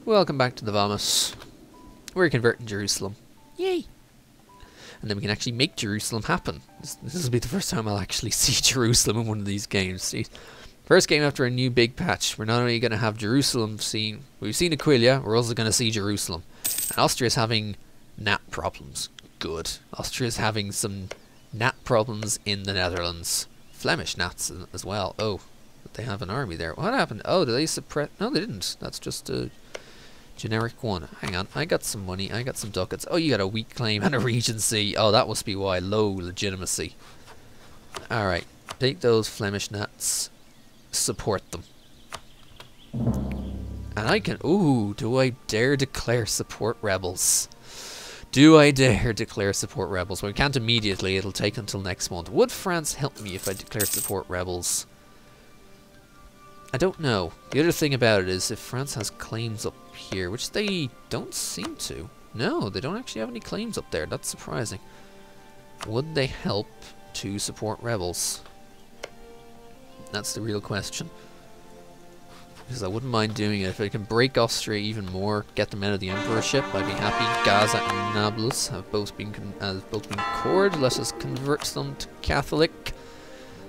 Welcome back to the Vomit. We're converting Jerusalem. Yay! And then we can actually make Jerusalem happen. This will be the first time I'll actually see Jerusalem in one of these games. See, first game after a new big patch. We're not only going to have Jerusalem seen, we've seen Aquilia, we're also going to see Jerusalem. And Austria's having gnat problems. Good. Austria's having some gnat problems in the Netherlands. Flemish gnats as well. Oh, they have an army there. What happened? Oh, did they suppress? No, they didn't. That's just a generic one. Hang on, I got some money, I got some ducats. Oh, you got a weak claim and a regency. Oh, that must be why. Low legitimacy. Alright, take those Flemish gnats. Support them. And I can... Ooh, do I dare declare support rebels? Do I dare declare support rebels? Well, we can't immediately, it'll take until next month. Would France help me if I declare support rebels? I don't know. The other thing about it is if France has claims up here, which they don't seem to. No, they don't actually have any claims up there. That's surprising. Would they help to support rebels? That's the real question. Because I wouldn't mind doing it. If I can break Austria even more, get them out of the emperorship, I'd be happy. Gaza and Nablus have both been cored. Let us convert them to Catholic.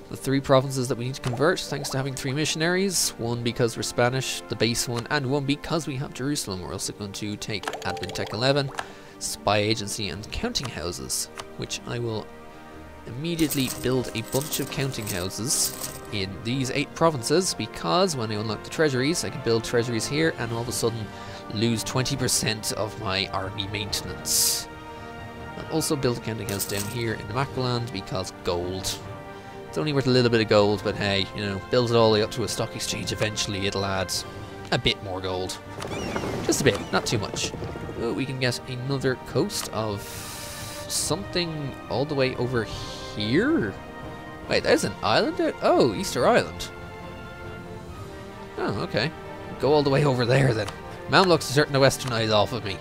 The 3 provinces that we need to convert, thanks to having 3 missionaries. 1 because we're Spanish, the base one, and 1 because we have Jerusalem. We're also going to take Admin Tech 11, Spy Agency, and Counting Houses, which I will immediately build a bunch of counting houses in these 8 provinces, because when I unlock the treasuries, I can build treasuries here and all of a sudden lose 20% of my army maintenance. I'll also build a counting house down here in the Macroland because gold. It's only worth a little bit of gold, but hey, you know, build it all the way up to a stock exchange, eventually it'll add a bit more gold. Just a bit, not too much. Oh, we can get another coast of something all the way over here? Wait, there's an island there? Oh, Easter Island. Oh, okay. Go all the way over there then. Mamluks are starting to westernize off of me.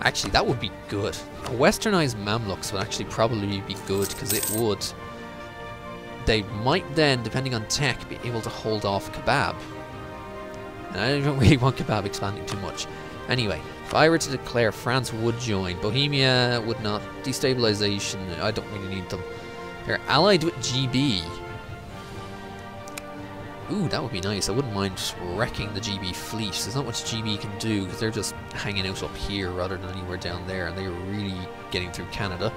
Actually, that would be good. Westernized Mamluks would actually probably be good, because it would... They might then, depending on tech, be able to hold off Kebab. And I don't really want Kebab expanding too much. Anyway, if I were to declare, France would join. Bohemia would not. Destabilization, I don't really need them. They're allied with GB. Ooh, that would be nice. I wouldn't mind wrecking the GB fleet. There's not much GB can do, because they're just hanging out up here rather than anywhere down there, and they're really getting through Canada.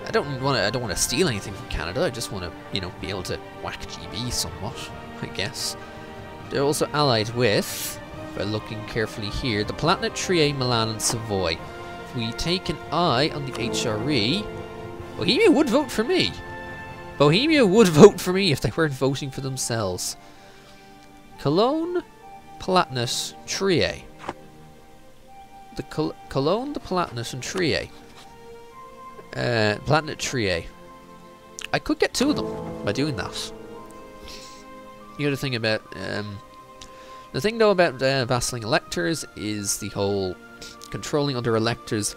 I don't want to steal anything from Canada. I just want to, you know, be able to whack GB somewhat, I guess. They're also allied with, by looking carefully here, the Palatinate, Trier, Milan, and Savoy. If we take an eye on the HRE, Bohemia would vote for me. Bohemia would vote for me if they weren't voting for themselves. Cologne, Palatinate, Trier. The Cologne, the Palatinate, and Trier. Palatinate, Trier. I could get 2 of them by doing that. The other thing about the thing though about vassaling electors is the whole controlling other electors.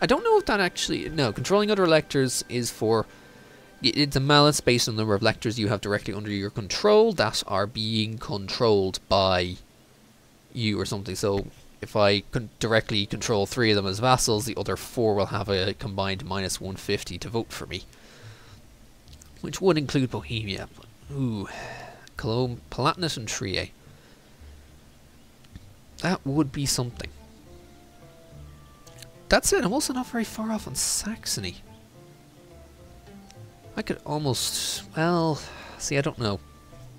I don't know if that actually... No, controlling other electors is for... It's a malice based on the number of electors you have directly under your control that are being controlled by you or something. So if I directly control 3 of them as vassals, the other 4 will have a combined minus 150 to vote for me. Which would include Bohemia. Ooh. Cologne, Palatinate, and Trier. That would be something. That's it, I'm also not very far off on Saxony. I could almost... Well, see, I don't know.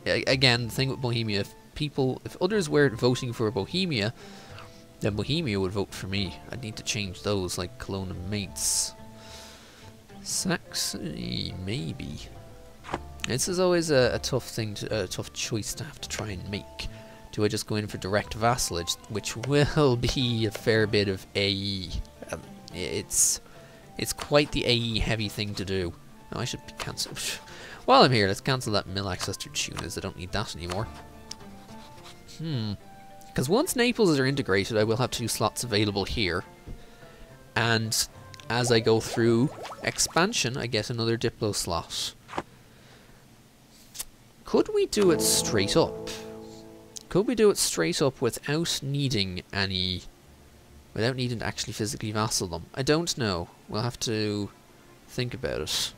Again, the thing with Bohemia, if others weren't voting for Bohemia, then Bohemia would vote for me. I'd need to change those, like Cologne and Mainz. Saxony, maybe. This is always a tough thing, a tough choice to have to try and make. Do I just go in for direct vassalage, which will be a fair bit of AE. It's quite the AE heavy thing to do. No, I should cancel. While I'm here, let's cancel that mill access to Tunis. I don't need that anymore. Because once Naples are integrated, I will have 2 slots available here. And as I go through expansion, I get another Diplo slot. Could we do it straight up? Could we do it straight up without needing any... without needing to actually physically vassal them? I don't know. We'll have to think about it.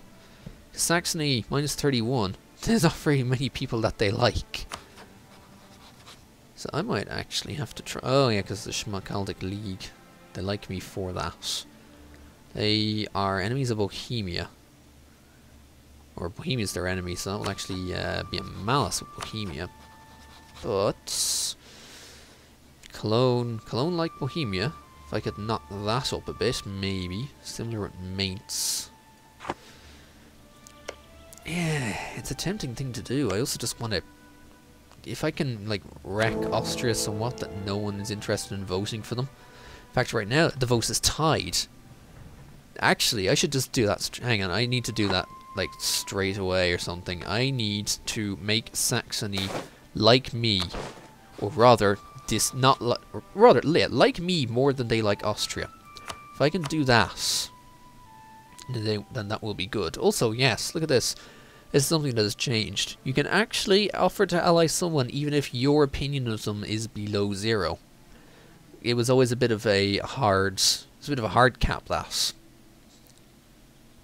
Saxony, minus 31. There's not very many people that they like. So I might actually have to try... oh yeah, because the Schmalkaldic League. They like me for that. They are enemies of Bohemia. Or Bohemia's their enemy, so that will actually be a malice with Bohemia. But... Cologne like Bohemia. If I could knock that up a bit, maybe. Similar with Mainz. Yeah, it's a tempting thing to do. I also just want to... if I can, like, wreck Austria somewhat, that no one is interested in voting for them. In fact, right now, the vote is tied. Actually, I should just do that. Hang on, I need to do that, like, straight away or something. I need to make Saxony like me. Or rather, like me more than they like Austria. If I can do that, then that will be good. Also, yes, look at this. This is something that has changed. You can actually offer to ally someone even if your opinion of them is below 0. It was always a bit of a hard cap, that.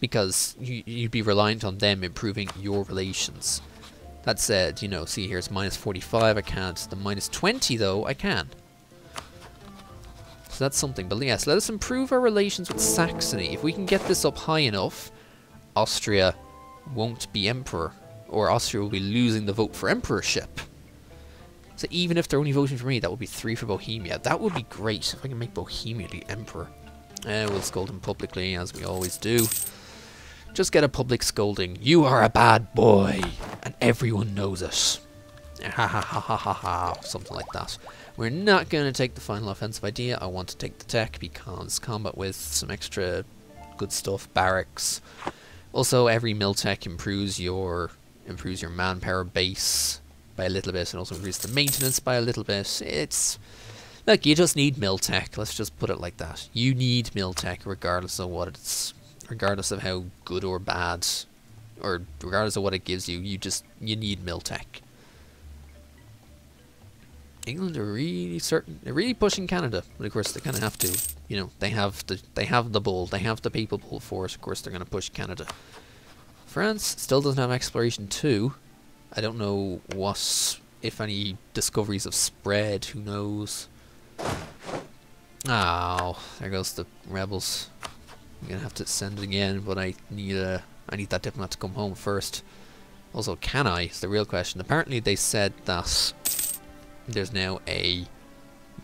Because you'd be reliant on them improving your relations. That said, you know, see here it's minus 45, I can't. The minus 20 though, I can. So that's something. But yes, let us improve our relations with Saxony. If we can get this up high enough, Austria won't be emperor. Or Austria will be losing the vote for emperorship. So even if they're only voting for me, that would be 3 for Bohemia. That would be great if I can make Bohemia the emperor. We'll scold him publicly, as we always do. Just get a public scolding. You are a bad boy, and everyone knows it. Ha ha ha ha ha ha. Something like that. We're not going to take the final offensive idea. I want to take the tech because combat with some extra good stuff. Barracks. Also, every mil tech improves your manpower base by a little bit, and also increases the maintenance by a little bit. It's like you just need mil tech. Let's just put it like that. You need mil tech regardless of what it's. Regardless of how good or bad, or regardless of what it gives you, you need Miltech. England are they're really pushing Canada, but of course they kind of have to. You know, they have the bull, they have the people pull force. Of course they're going to push Canada. France still doesn't have exploration 2. I don't know if any discoveries have spread. Who knows? Oh, there goes the rebels. I'm gonna have to send it again, but I need that diplomat to come home first. Also, can I? Is the real question. Apparently, they said that there's now a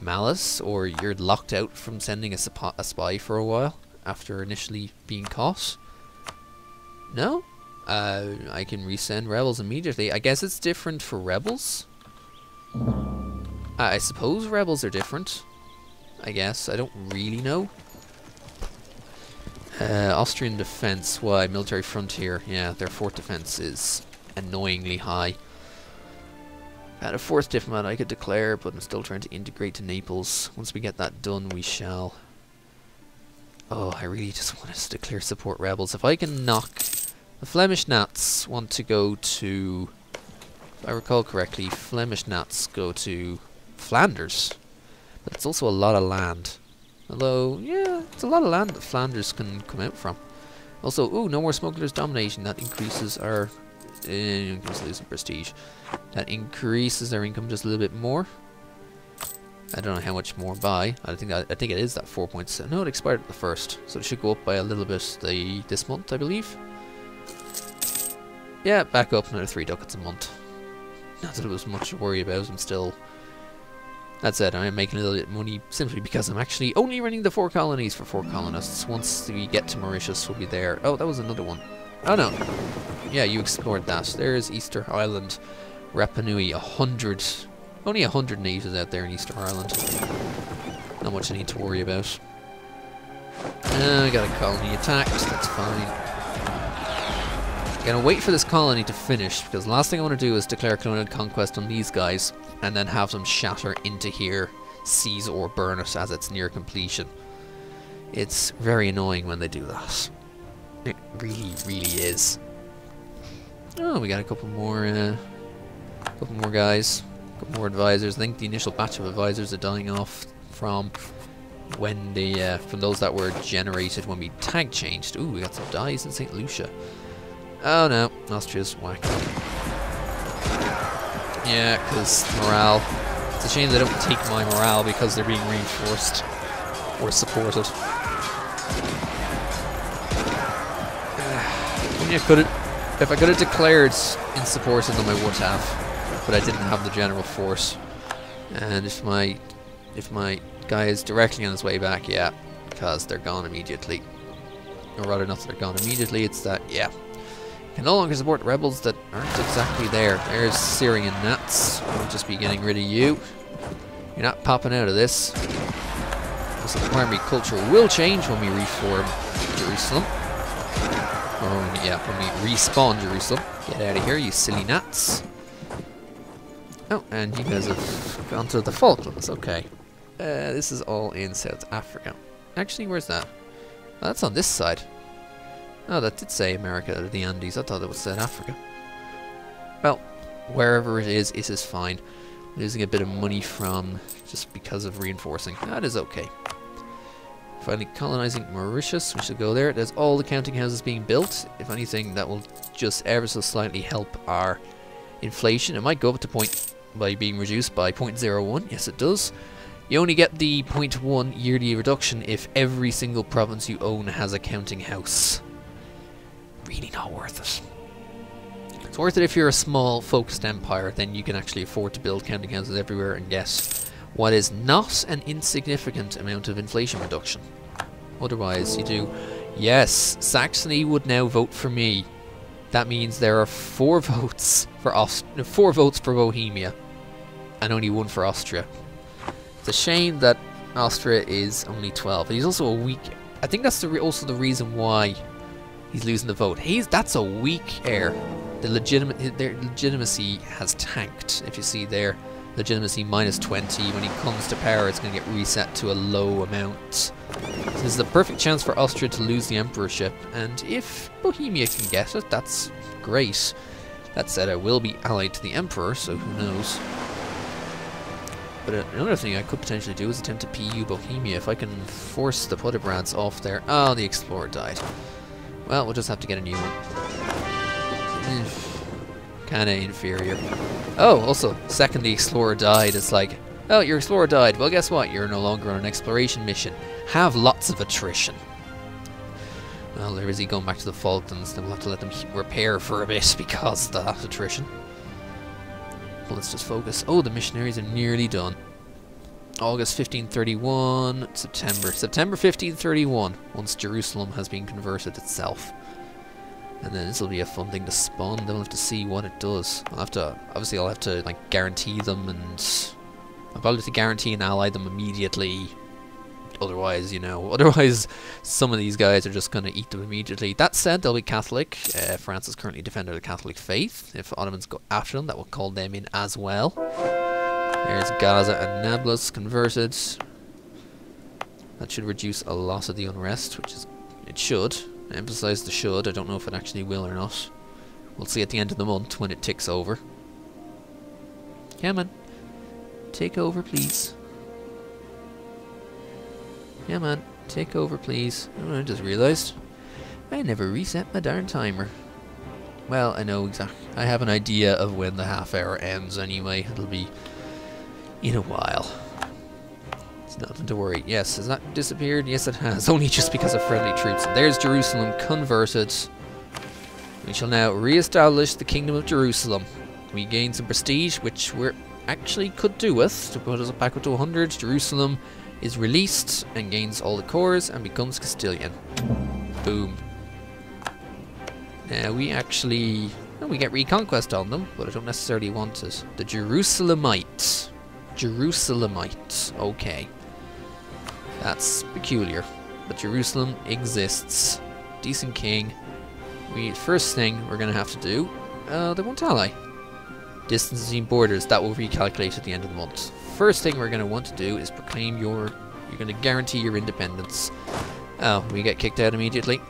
malice, or you're locked out from sending a spy for a while after initially being caught. No, I can resend rebels immediately. I guess it's different for rebels. I suppose rebels are different. I guess I don't really know. Austrian defense, why? Military frontier, yeah, their fort defense is annoyingly high. I had a 4th diplomat I could declare, but I'm still trying to integrate to Naples. Once we get that done, we shall. Oh, I really just want us to declare support rebels. If I can knock... The Flemish Nats want to go to... If I recall correctly, Flemish Nats go to Flanders. But it's also a lot of land. Although, yeah, it's a lot of land that Flanders can come out from. Also, ooh, no more smugglers dominating. That increases our... just losing prestige. That increases our income just a little bit more. I don't know how much more by. I think it is that 4.7. No, it expired at the 1st, so it should go up by a little bit this month, I believe. Yeah, back up another 3 ducats a month. Not that it was much to worry about. I'm still... That said, I am making a little bit of money simply because I'm actually only running the 4 colonies for 4 colonists. Once we get to Mauritius, we'll be there. Oh, that was another one. Oh no. Yeah, you explored that. There's Easter Island. Rapa Nui, 100. Only 100 natives out there in Easter Island. Not much I need to worry about. I got a colony attacked. That's fine. Gonna wait for this colony to finish, because the last thing I want to do is declare colonial conquest on these guys and then have them shatter into here, seize or burn it as it's near completion. It's very annoying when they do that. It really, really is. Oh, we got a couple more guys. Got more advisors. I think the initial batch of advisors are dying off from when the from those that were generated when we tag changed. Ooh, we got some dies in St. Lucia. Oh no, Austria's whacked. Yeah, because morale. It's a shame they don't take my morale because they're being reinforced or supported. If I could have declared in support of them, I would have, but I didn't have the general force. And if my guy is directly on his way back, yeah, because they're gone immediately. Or rather, not that they're gone immediately, it's that, yeah. Can no longer support rebels that aren't exactly there. There's Syrian Nats. We'll just be getting rid of you. You're not popping out of this. So the primary culture will change when we reform Jerusalem. Or when we respawn Jerusalem. Get out of here, you silly Nats. Oh, and you guys have gone to the Falklands. Okay. This is all in South Africa. Actually, where's that? Oh, that's on this side. Oh, that did say America or the Andes. I thought it was South Africa. Well, wherever it is fine. Losing a bit of money from just because of reinforcing. That is okay. Finally colonizing Mauritius. We should go there. There's all the counting houses being built. If anything, that will just ever so slightly help our inflation. It might go up to by being reduced by 0.01. Yes, it does. You only get the 0.1 yearly reduction if every single province you own has a counting house. Really not worth it. It's worth it if you're a small, focused empire, then you can actually afford to build counting houses everywhere and get what is not an insignificant amount of inflation reduction. Otherwise, you do. Yes, Saxony would now vote for me. That means there are 4 votes for 4 votes for Bohemia, and only 1 for Austria. It's a shame that Austria is only 12. He's also a weak. I think that's also the reason why he's losing the vote. That's a weak heir. Their legitimacy has tanked. If you see there, legitimacy -20. When he comes to power, it's going to get reset to a low amount. This is the perfect chance for Austria to lose the emperorship, and if Bohemia can get it, that's great. That said, I will be allied to the emperor, so who knows. But another thing I could potentially do is attempt to PU Bohemia if I can force the Podebrands off there. Oh, the explorer died. Well, we'll just have to get a new one. Kinda inferior. Oh, also, second the explorer died, it's like, oh, your explorer died. Well, guess what? You're no longer on an exploration mission. Have lots of attrition. Well, there is he going back to the Falklands. Then we'll have to let them repair for a bit because of that attrition. Well, let's just focus. Oh, the missionaries are nearly done. August 1531, September 1531, once Jerusalem has been converted itself. And then this will be a fun thing to spawn. Then we'll have to see what it does. Obviously I'll have to like guarantee them, and I'll probably have to guarantee and ally them immediately. Otherwise, you know, some of these guys are just going to eat them immediately. That said, they'll be Catholic. France is currently a defender of the Catholic faith. If Ottomans go after them, that will call them in as well. There's Gaza and Nablus converted. That should reduce a lot of the unrest, which is, it should. I emphasize the should. I don't know if it actually will or not. We'll see at the end of the month when it ticks over. Come on. Take over, please. Yeah, man, take over, please. Oh, I just realized I never reset my darn timer. Well, I know exactly. I have an idea of when the half hour ends anyway. It'll be in a while. It's nothing to worry. Yes, has that disappeared? Yes, it has. Only just because of friendly troops. There's Jerusalem converted. We shall now re-establish the Kingdom of Jerusalem. We gain some prestige, which we actually could do with to put us back up to 100. Jerusalem is released and gains all the cores and becomes Castilian. Boom. Now we actually... well, we get reconquest on them, but I don't necessarily want it. The Jerusalemites. Okay. That's peculiar. But Jerusalem exists. Decent king. First thing we're going to have to do... they won't ally. Distance between borders, that will recalculate at the end of the month. First thing we're going to want to do is proclaim you're going to guarantee your independence. Oh, we get kicked out immediately.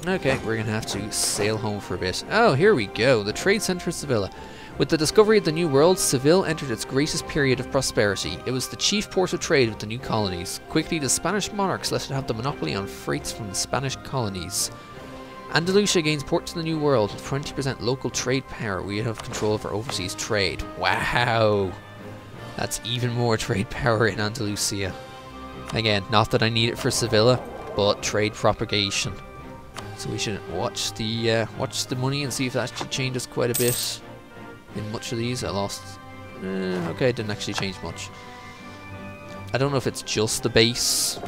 Okay, we're going to have to sail home for a bit. Oh, here we go. The trade center of Sevilla. With the discovery of the New World, Seville entered its greatest period of prosperity. It was the chief port of trade with the new colonies. Quickly, the Spanish monarchs let it have the monopoly on freights from the Spanish colonies. Andalusia gains port to the New World with 20% local trade power. We have control over overseas trade. Wow! That's even more trade power in Andalusia. Again, not that I need it for Sevilla, but trade propagation. So we should watch the money and see if that actually changes quite a bit. In much of these, I lost. Okay, it didn't actually change much. I don't know if it's just the base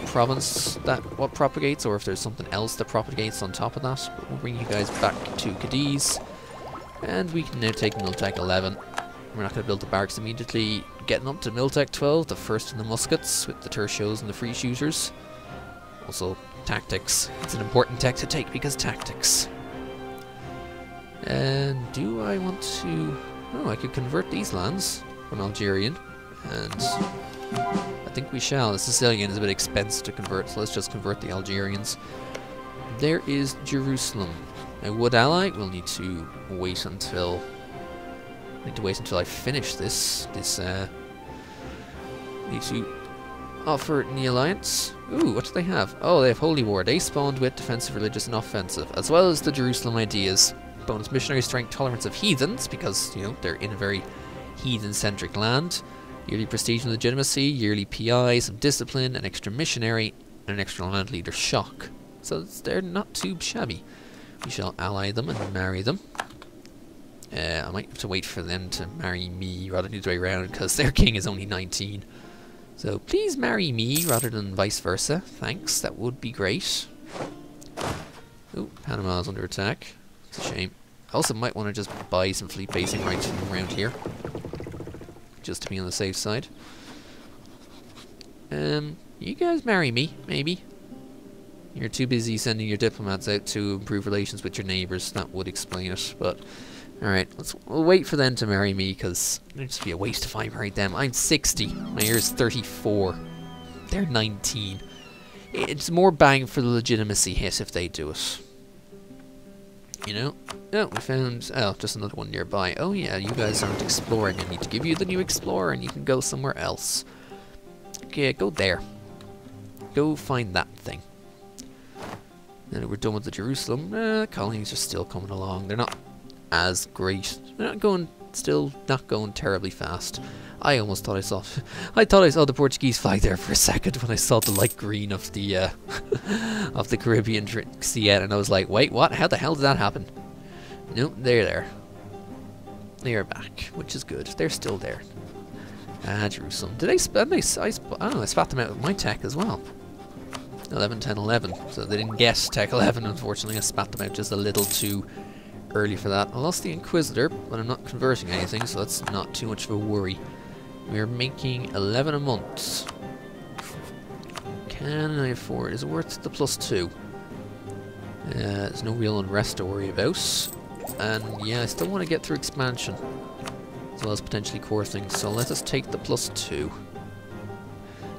province that what propagates, or if there's something else that propagates on top of that. But we'll bring you guys back to Cadiz, and we can now take Miltech 11. We're not going to build the barracks immediately. Getting up to Miltech 12, the first in the muskets with the tertios and the free shooters. Also, tactics. It's an important tech to take because tactics. And do I want to... Oh, I could convert these lands from Algerian. And I think we shall. The Sicilian is a bit expensive to convert, so let's just convert the Algerians. There is Jerusalem. A wood ally. We'll need to wait until... I finish this. Need to offer in the alliance. Ooh, what do they have? Oh, they have Holy War. They spawned with defensive, religious, and offensive, as well as the Jerusalem ideas. Bonus missionary strength, tolerance of heathens, because, you know, they're in a very heathen-centric land. Yearly prestige and legitimacy, yearly PI, some discipline, an extra missionary, and an extra land leader shock. So they're not too shabby. We shall ally them and marry them. I might have to wait for them to marry me rather than the other way around, because their king is only 19. So please marry me rather than vice versa. Thanks, that would be great. Oh, Panama's under attack. It's a shame. I also might want to just buy some fleet basing rights from around here, just to be on the safe side. You guys marry me, maybe? You're too busy sending your diplomats out to improve relations with your neighbours. That would explain it, but... Alright, we'll wait for them to marry me, because it'd just be a waste if I married them. I'm 60. My heir's 34. They're 19. It's more bang for the legitimacy hit if they do it. You know? Oh, we found... Oh, just another one nearby. Oh yeah, you guys aren't exploring. I need to give you the new explorer and you can go somewhere else. Okay, go there. Go find that thing. Then we're done with the Jerusalem. Colonies are still coming along. They're not as great. They're not going... Still not going terribly fast. I almost thought I saw... I thought I saw the Portuguese flag there for a second when I saw the light green of the of the Caribbean Sea, and I was like, wait, what? How the hell did that happen? Nope, they're there. They are back, which is good. They're still there. Jerusalem. Did I spend... I spat them out with my tech as well. 11, 10, 11. So they didn't get tech 11, unfortunately. I spat them out just a little too early for that. I lost the Inquisitor, but I'm not converting anything, so that's not too much of a worry. We're making 11 a month. Can I afford? Is it worth the +2? There's no real unrest to worry about. And yeah, I still want to get through expansion, as well as potentially core things, so let us take the +2. It's going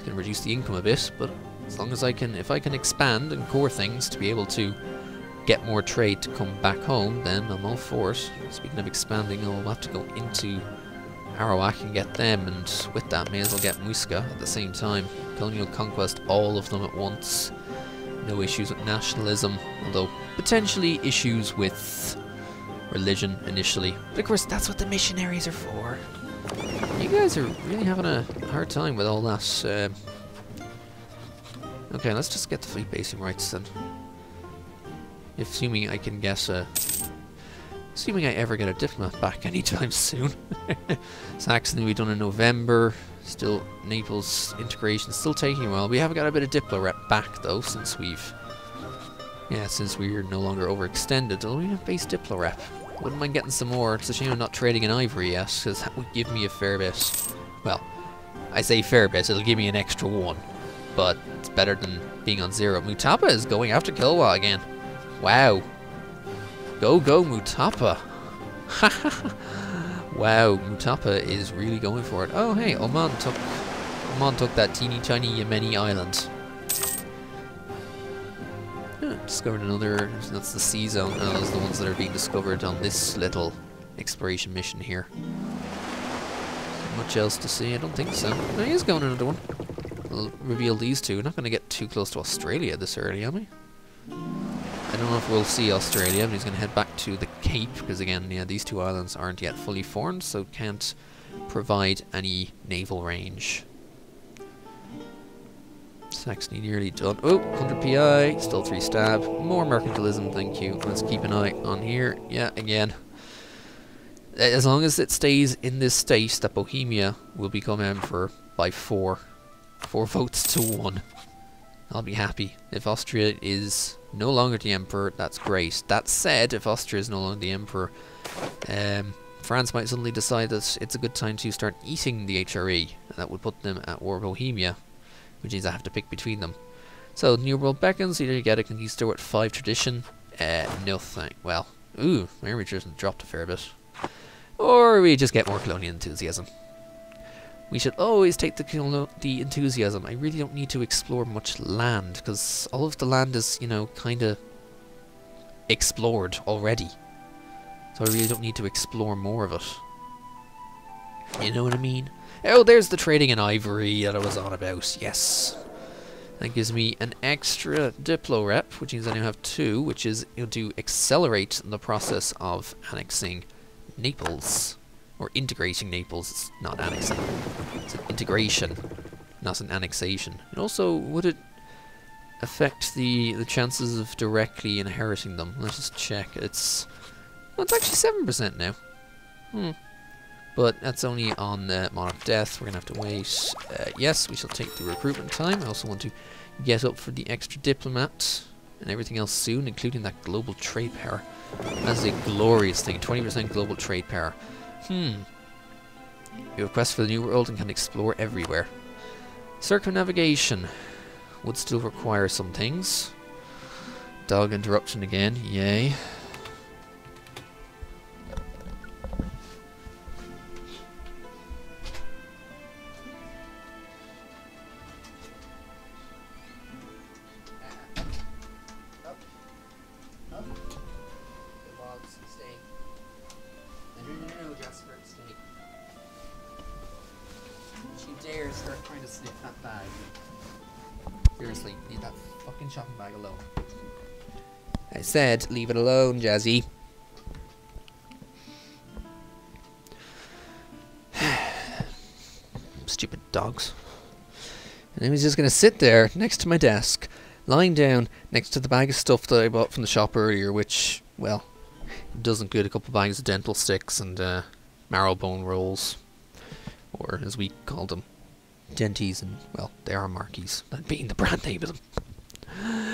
to reduce the income a bit, but as long as I can, if I can expand and core things to be able to get more trade to come back home, then I'm all for it. Speaking of expanding, I'll have to go into Arawak and get them, and with that may as well get Muisca at the same time. Colonial conquest, all of them at once. No issues with nationalism, although potentially issues with religion initially. But of course that's what the missionaries are for. You guys are really having a hard time with all that. Okay, let's just get the fleet basing rights then. Assuming I can get assuming I ever get a diplomat back anytime soon. Saxony we done in November. Still, Naples integration still taking a while. We haven't got a bit of Diplo rep back though, since we've... Yeah, since we're no longer overextended. Although we have base Diplo rep. Wouldn't mind getting some more. It's a shame I'm not trading in Ivory yet, because that would give me a fair bit. Well, I say fair bit, it'll give me an extra 1. But it's better than being on 0. Mutapa is going after Kilwa again. Wow. Go, go, Mutapa. Wow, Mutapa is really going for it. Oh, hey, Oman took that teeny tiny Yemeni island. Discovered another... That's the C zone. Oh, those are the ones that are being discovered on this little exploration mission here. Much else to see? I don't think so. No, he is going another one. We'll reveal these two. We're not going to get too close to Australia this early, am we? I don't know if we'll see Australia, but he's going to head back to the Cape, because again, yeah, these two islands aren't yet fully formed, so can't provide any naval range. Saxony nearly done. Oh, 100 PI, still 3 stab. More mercantilism, thank you. Let's keep an eye on here. Yeah, again. As long as it stays in this state, that Bohemia will become emperor by 4 votes to 1. I'll be happy. If Austria is no longer the emperor, that's great. That said, if Austria is no longer the emperor, France might suddenly decide that it's a good time to start eating the HRE, and that would put them at war with Bohemia, which means I have to pick between them. So, New World beckons. Either you get a conquistador at 5 tradition, no thank. Well, ooh, maybe just dropped a fair bit. Or we just get more colonial enthusiasm. We should always take the enthusiasm. I really don't need to explore much land, because all of the land is, you know, kind of explored already. So I really don't need to explore more of it. You know what I mean? Oh, there's the trading in ivory that I was on about. Yes. That gives me an extra Diplo rep, which means I now have 2, which is to accelerate the process of annexing Naples. Or integrating Naples. It's not annexing. It's an integration, not an annexation. And also, would it affect the chances of directly inheriting them? Let's just check. It's... well, it's actually 7% now. But that's only on Monarch Death. We're going to have to wait. Yes, we shall take the recruitment time. I also want to get up for the extra diplomat and everything else soon, including that global trade power. That's a glorious thing. 20% global trade power. You have quest for the New World and can explore everywhere. Circumnavigation would still require some things. Dog interruption again. Yay. Start trying to sniff that bag. Seriously, leave that fucking shopping bag alone. I said, leave it alone, Jazzy. Stupid dogs. And then he's just gonna sit there next to my desk, lying down next to the bag of stuff that I bought from the shop earlier, which, well, doesn't good. A couple of bags of dental sticks and marrow bone rolls, or as we call them, Denties, and well, they are Markies, that being the brand name of them.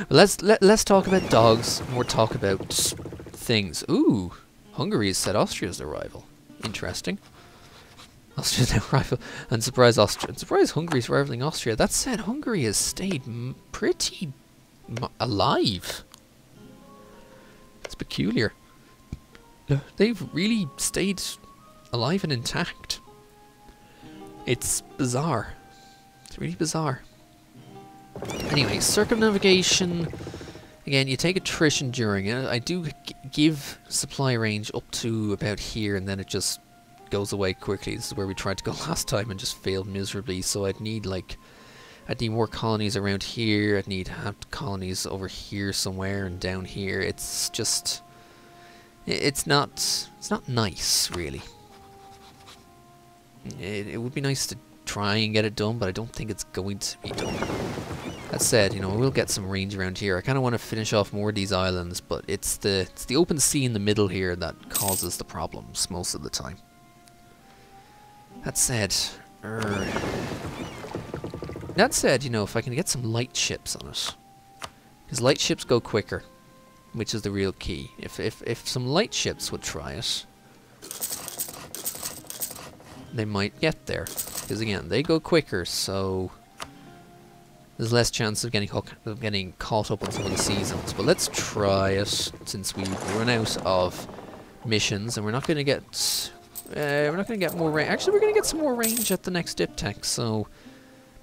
But let's talk about dogs. More talk about things. Ooh, Hungary has said Austria's their rival. Interesting. Austria's their rival, and surprise Austria. And surprise Hungary's rivaling Austria. That said, Hungary has stayed pretty alive. It's peculiar. They've really stayed alive and intact. It's bizarre. It's really bizarre. Anyway, circumnavigation. Again, you take attrition during it. I do give supply range up to about here, and then it just goes away quickly. This is where we tried to go last time and just failed miserably. So I'd need more colonies around here. I'd need to have colonies over here somewhere and down here. It's just, it's not nice, really. It would be nice to try and get it done, but I don't think it's going to be done. That said, you know, we'll get some range around here. I kind of want to finish off more of these islands, but it's the open sea in the middle here that causes the problems most of the time. That said, you know, if I can get some light ships on it, because light ships go quicker, which is the real key. If some light ships would try it, they might get there, because again, they go quicker, so there's less chance of getting caught up on some of the seasons. But let's try it, since we've run out of missions, and we're not going to get more range. Actually, we're going to get some more range at the next diptech, so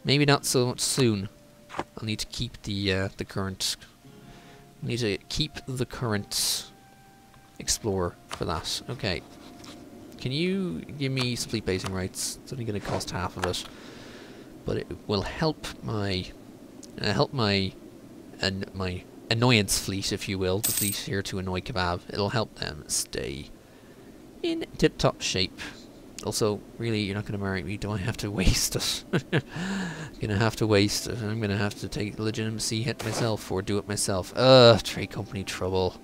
maybe not so much soon. I'll need to keep the current. Need to keep the current explorer for that. Okay. can you give me some fleet basing rights? It's only going to cost half of it, but it will help my my annoyance fleet, if you will, the fleet here to annoy Kebab. It'll help them stay in tip-top shape. Also, really, you're not going to marry me. Do I have to waste it? I'm going to have to waste it. I'm going to have to take the legitimacy hit myself or do it myself. Trade company trouble.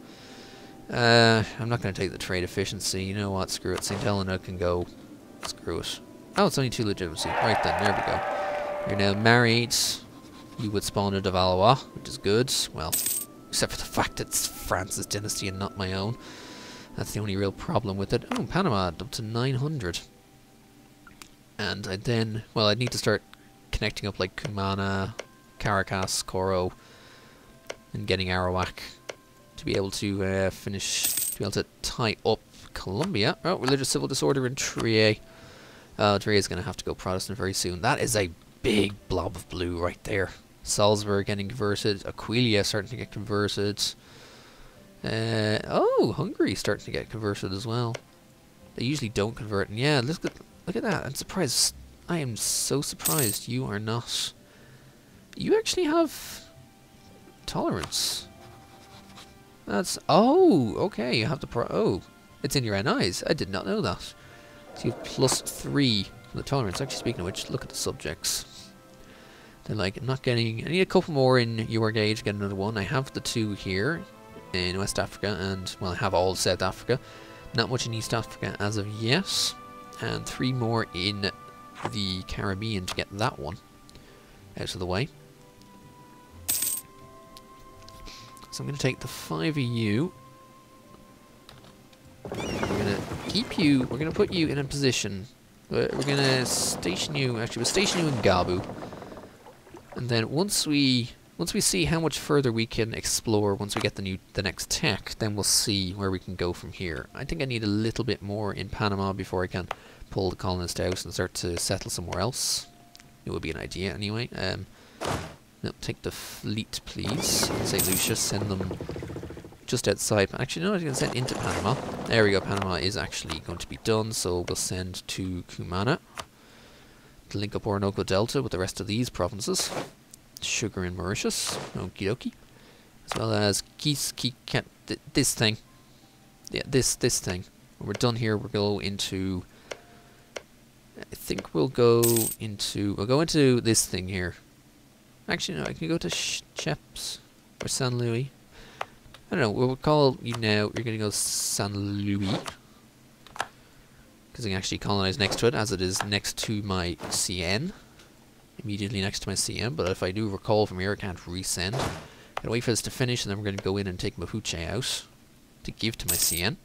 I'm not going to take the trade efficiency. You know what? Screw it. St. Helena can go. Screw it. Oh, it's only 2 legitimacy. Right then, there we go. You're now married. You would spawn a de Valois, which is good. Well, except for the fact that it's France's dynasty and not my own. That's the only real problem with it. Oh, Panama up to 900. And I then, well, I'd need to start connecting up like Cumana, Caracas, Coro, and getting Arawak to be able to to be able to tie up Colombia. Oh, religious civil disorder in Trier. Trier is going to have to go Protestant very soon. That is a big blob of blue right there. Salzburg getting converted. Aquileia starting to get converted. Oh, Hungary starting to get converted as well. They usually don't convert. And yeah, look at that. I'm surprised. I am so surprised you are not. You actually have tolerance. That's... Oh, okay. You have the... Oh, it's in your NIs. I did not know that. So you have +3 for the tolerance. Actually, speaking of which, look at the subjects. They're like, I'm not getting... I need a couple more in your gauge, get another one. I have the 2 here in West Africa, and, well, I have all South Africa. Not much in East Africa as of yet. And 3 more in the Caribbean to get that one out of the way. So I'm going to take the 5 of you. We're going to keep you... We're going to put you in a position... We're going to station you... Actually, we'll station you in Gabu. And then once we see how much further we can explore, once we get the next tech, then we'll see where we can go from here. I think I need a little bit more in Panama before I can pull the colonist out and start to settle somewhere else. It would be an idea anyway. No, take the fleet, please. St. Lucia, send them just outside. Actually, no, I can send into Panama. There we go. Panama is actually going to be done, so we'll send to Cumana to link up Orinoco Delta with the rest of these provinces. Sugar in Mauritius, okie dokie. As well as this thing. Yeah, this thing. When we're done here, we'll go into... I think we'll go into this thing here. Actually, no, I can go to Cheps or San Louis. I don't know, we'll call you now, you're going to go San Louis. Because I can actually colonize next to it, as it is next to my CN. Immediately next to my CN, but if I do recall from here, I can't resend. Gotta wait for this to finish, and then we're going to go in and take Mapuche out to give to my CN.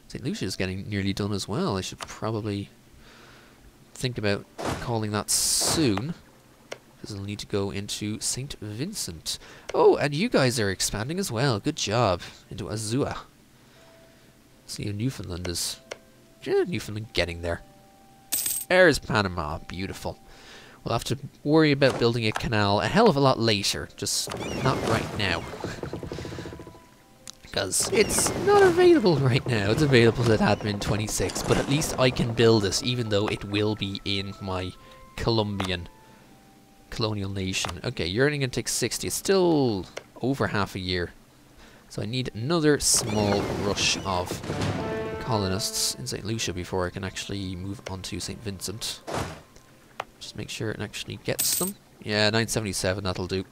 St. Lucia is getting nearly done as well. I should probably think about calling that soon. Because I'll need to go into St. Vincent. Oh, and you guys are expanding as well. Good job. Into Azua. See, Newfoundland is... Yeah, Newfoundland getting there. There's Panama. Beautiful. We'll have to worry about building a canal a hell of a lot later. Just not right now. Because it's not available right now. It's available at Admin 26. But at least I can build it, even though it will be in my Colombian colonial nation. Okay, you're only going to take 60. It's still over half a year. So I need another small rush of colonists in St. Lucia before I can actually move on to St. Vincent. Just make sure it actually gets them. Yeah, 977, that'll do.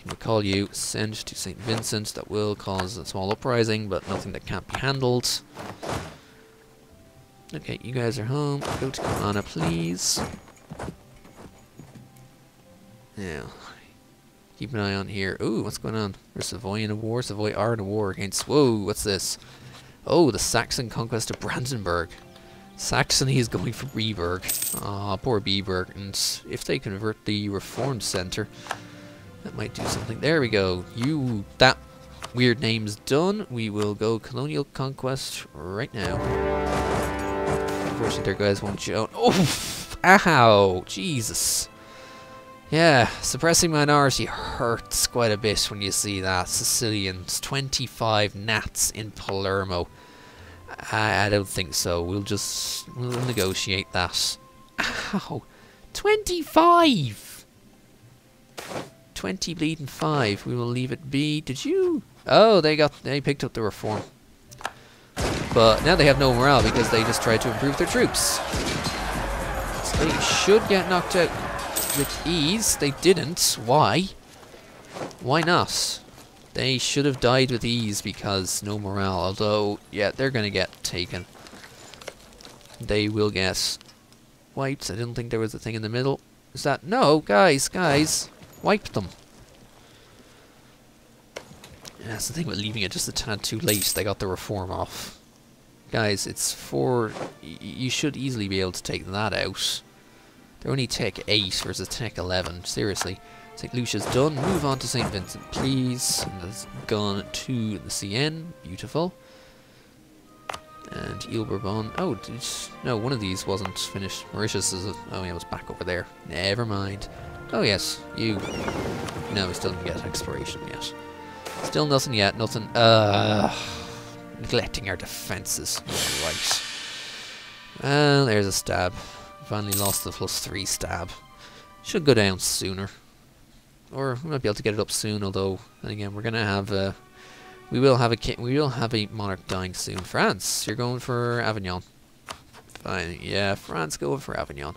We'll call you, send to St. Vincent. That will cause a small uprising, but nothing that can't be handled. Okay, you guys are home. Go to Cumana, please. Now, keep an eye on here. Ooh, what's going on? There's Savoy in a war. Savoy are in a war against... Whoa, what's this? Oh, the Saxon conquest of Brandenburg. Saxony is going for Biberg. Aw, poor Biberg. And if they convert the Reformed Center, that might do something. There we go. That weird name's done. We will go colonial conquest right now. Unfortunately, their guys won't show. Oh, ow, Jesus. Yeah, suppressing minority hurts quite a bit when you see that. Sicilians, 25 gnats in Palermo. I don't think so. We'll negotiate that. Ow! 25! 20 bleeding 5. We will leave it be. Did you? Oh, they picked up the reform. But now they have no morale because they just tried to improve their troops. So they should get knocked out with ease. They didn't. Why? Why not? They should have died with ease because no morale. Although, yeah, they're going to get taken. They will get wiped. I didn't think there was a thing in the middle. Is that? No, guys. Wipe them. Yeah, that's the thing with leaving it just a tad too late. They got the reform off. Guys, it's 4... You should easily be able to take that out. They're only tech 8 versus tech 11. Seriously. St. Lucia's done. Move on to St. Vincent, please. And that's gone to the CN. Beautiful. And Ile Bourbon. Oh, no, one of these wasn't finished. Mauritius is... Oh, yeah, it was back over there. Never mind. Oh, yes. You... No, we still didn't get exploration yet. Still nothing yet. Nothing. Neglecting our defences. Yeah, right. Well, there's a stab. Finally lost the +3 stab. Should go down sooner. Or we might be able to get it up soon, although, then again, we're gonna have a... We will have a monarch dying soon. France, you're going for Avignon. Fine, yeah, France going for Avignon.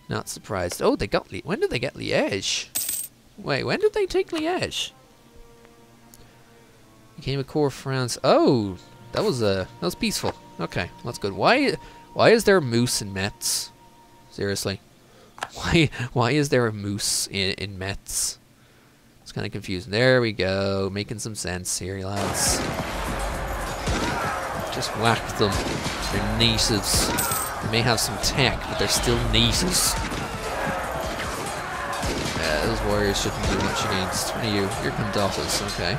Not surprised. Oh, they got... When did they get Liège? Wait, when did they take Liège? Became a core of France. Oh, that was peaceful. Okay, that's good. Why is there a moose in Metz? Seriously, why is there a moose in Metz? It's kind of confusing. There we go, making some sense here, lads. Just whack them. They're natives. They may have some tech, but they're still natives. Those warriors shouldn't do much against. What are you? You're Condotas, okay.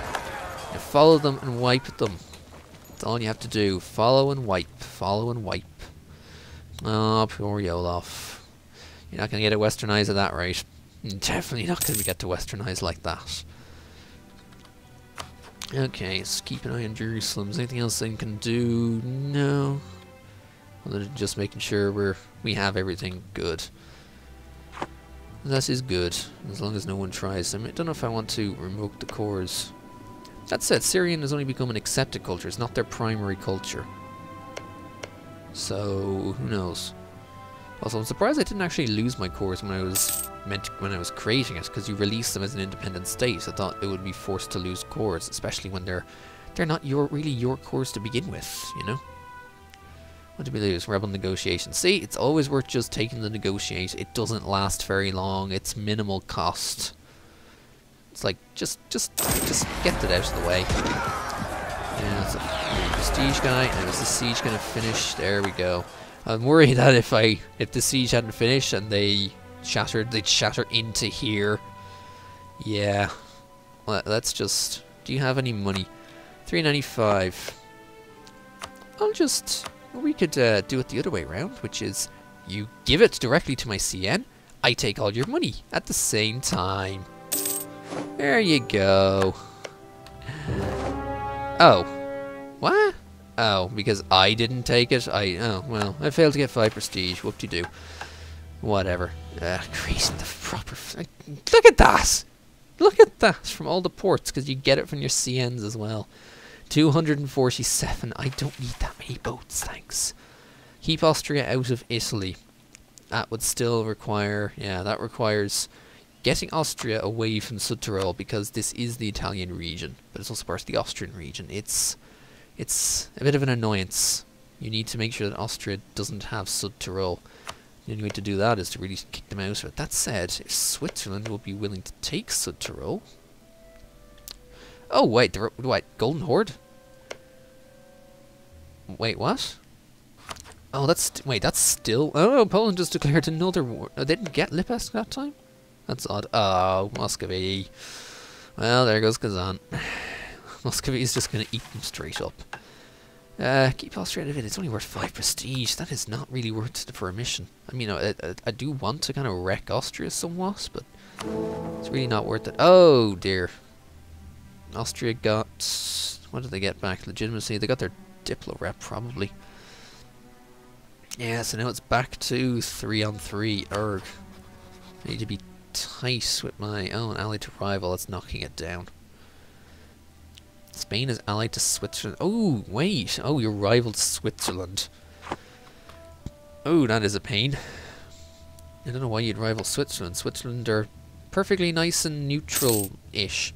Now follow them and wipe them. That's all you have to do. Follow and wipe. Follow and wipe. Oh, poor Yolof. You're not going to get a westernize at that rate. Definitely not going to get to westernize like that. Okay, let's keep an eye on Jerusalem. Is there anything else they can do? No. Other than just making sure we have everything good. That is good, as long as no one tries. I don't know if I want to remote the cores. That said, Syrian has only become an accepted culture. It's not their primary culture. So, who knows? Also, I'm surprised I didn't actually lose my cores when I was creating it, because you release them as an independent state. I thought it would be forced to lose cores, especially when they're not really your cores to begin with, you know? What did we lose? Rebel negotiation. See, it's always worth just taking the negotiate. It doesn't last very long. It's minimal cost. It's like just get it out of the way. Yeah, that's a prestige guy. And is the siege gonna finish? There we go. I'm worried that if the siege hadn't finished and they'd shatter into here. Yeah. Well, let's just. Do you have any money? 395. We could do it the other way around, which is you give it directly to my CN, I take all your money at the same time. There you go. Oh. What? Oh, because I didn't take it? Oh, well, I failed to get 5 prestige. Whoop-de-doo. Whatever. Creating the proper... Look at that! Look at that from all the ports, because you get it from your CNs as well. 247. I don't need that many boats, thanks. Keep Austria out of Italy. That would still require... Yeah, that requires getting Austria away from Südtirol, because this is the Italian region, but it's also part of the Austrian region. It's a bit of an annoyance. You need to make sure that Austria doesn't have Südtirol. The only way to do that is to really kick them out of it. That said, if Switzerland will be willing to take Südtirol... Oh, wait, Golden Horde? Wait, what? Oh, that's still... Oh, Poland just declared another war. Oh, they didn't get Lipetsk that time? That's odd. Oh, Muscovy. Well, there goes Kazan. Muscovy is just going to eat them straight up. Keep Austria out of it. It's only worth 5 prestige. That is not really worth it for a mission. I mean, I do want to kind of wreck Austria somewhat, but it's really not worth it. Oh, dear. Austria got... What did they get back? Legitimacy. They got their Diplo rep, probably. Yeah, so now it's back to 3-on-3. Erg. I need to be tight with my own ally to rival. That's knocking it down. Spain is allied to Switzerland. Oh, wait. Oh, you're rival to Switzerland. Oh, that is a pain. I don't know why you'd rival Switzerland. Switzerland are perfectly nice and neutral-ish.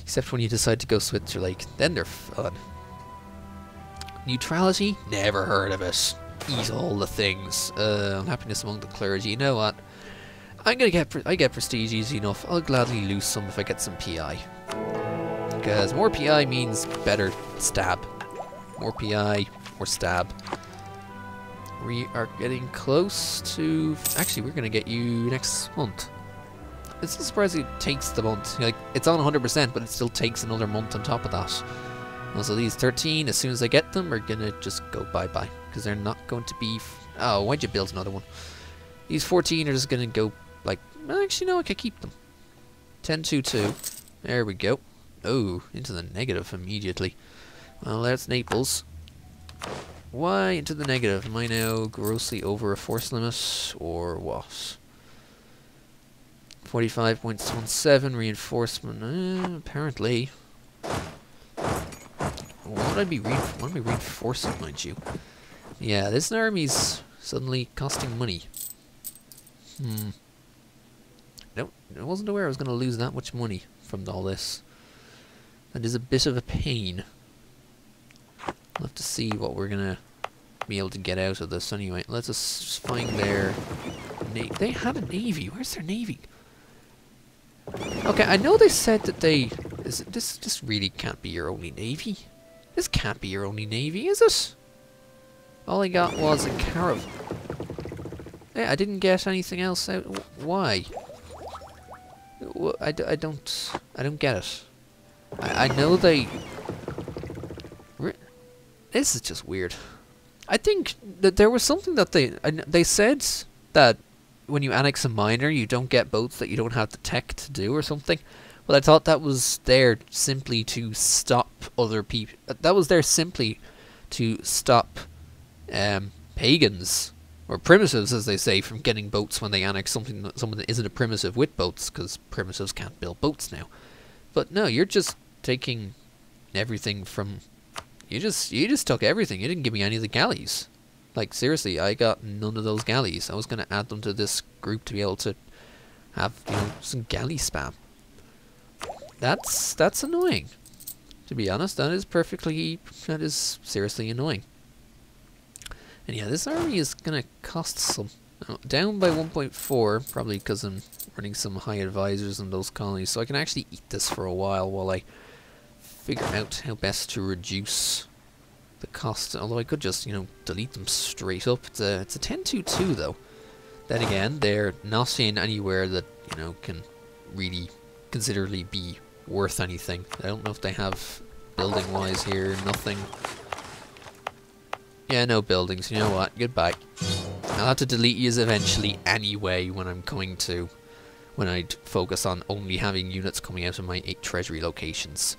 Except when you decide to go Switzerland. Then they're fun. Neutrality? Never heard of it. Eat all the things. Unhappiness among the clergy. You know what? I get prestige easy enough. I'll gladly lose some if I get some PI. Because more PI means better stab. More PI, more stab. We are getting close to... Actually, we're going to get you next month. It's surprising it takes the month. Like, it's on 100%, but it still takes another month on top of that. Also, these 13, as soon as I get them, are going to just go bye-bye. Because they're not going to be... Oh, why'd you build another one? These 14 are just going to go, like... Actually, no, I can keep them. 10-2-2. There we go. Oh, into the negative immediately. Well, that's Naples. Why into the negative? Am I now grossly over a force limit, or what? 45.17 reinforcement. Apparently. What would I be reinforcing, mind you? Yeah, this army's suddenly costing money. Nope, I wasn't aware I was going to lose that much money from all this. That is a bit of a pain. We'll have to see what we're going to be able to get out of this anyway. Let's just find their... They had a navy. Where's their navy? Okay, I know they said that they... This really can't be your only navy. This can't be your only navy, is it? All I got was a caravan. Yeah, I didn't get anything else out. Why? I don't get it. I know they... This is just weird. I think that there was something that they said that when you annex a minor, you don't get boats that you don't have the tech to do or something. Well, I thought that was there simply to stop other people. That was there simply to stop pagans or primitives, as they say, from getting boats when they annex someone that isn't a primitive with boats, because primitives can't build boats now. But no, you're just taking everything from... You just took everything. You didn't give me any of the galleys. Like, seriously, I got none of those galleys. I was going to add them to this group to be able to have, you know, some galley spam. That's annoying. To be honest, that is seriously annoying. And yeah, this army is going to cost some. Down by 1.4, probably because I'm running some high advisors in those colonies, so I can actually eat this for a while I figure out how best to reduce the cost. Although I could just, you know, delete them straight up. It's a 10-2-2 though. Then again, they're not in anywhere that, you know, can really considerably be worth anything. I don't know if they have building wise here. Nothing. Yeah, no buildings. You know what? Goodbye. I'll have to delete yous eventually anyway when I focus on only having units coming out of my 8 treasury locations.